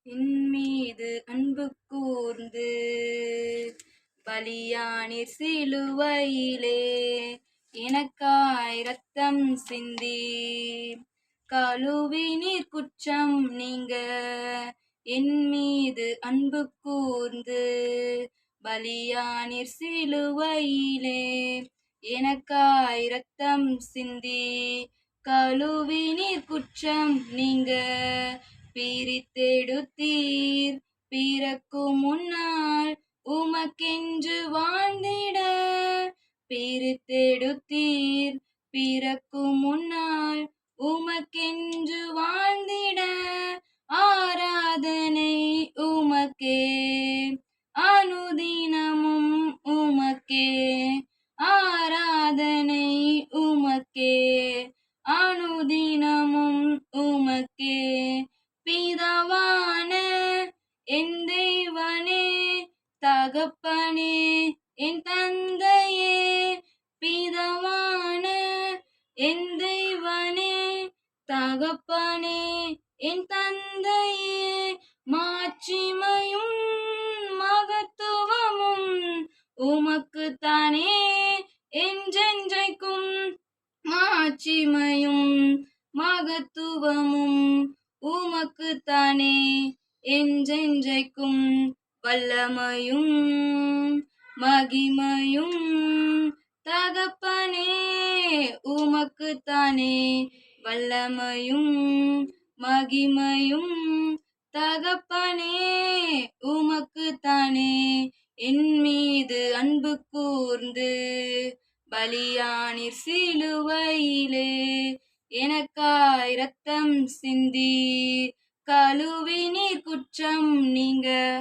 என் மீது அன்பு கூர்ந்து பலியானீர் சிலுவையிலே, எனக்காய் இரத்தம் சிந்தி கழுவினீர் குற்றம் நீங்க. என் மீது அன்பு கூர்ந்து பலியானீர் சிலுவையிலே, எனக்காய் இரத்தம் சிந்தி கழுவினீர் குற்றம் நீங்க. பிரித்தெடுத்தீர் பிறக்கும் முன்னால் உமக்கென்று வாழ்ந்திட. பிரித்தெடுத்தீர் பிறக்கும் முன்னால் உமக்கென்று வாழ்ந்திட. ஆராதனை உமக்கே, அனுதினமும் உமக்கே. ஆராதனை உமக்கே, அனுதினமும் உமக்கே. பிதாவான என் தேவனே, தகப்பனே என் தந்தையே. பிதாவான என் தேவனே, தகப்பனே என் தந்தையே. மாட்சிமையும் மகத்துவமும் உமக்குத்தானே என்றென்றைக்கும். மாட்சிமையும் மகத்துவமும் உமக்குத்தானே என்றென்றைக்கும். வல்லமையும் மகிமையும் தகப்பனே உமக்குத்தானே. வல்லமையும் மகிமையும் தகப்பனே உமக்குத்தானே. என் மீது அன்பு கூர்ந்து பலியானீர் சிலுவையிலே, எனக்காய் இரத்தம் சிந்தி கழுவினீர் குற்றம் நீங்க.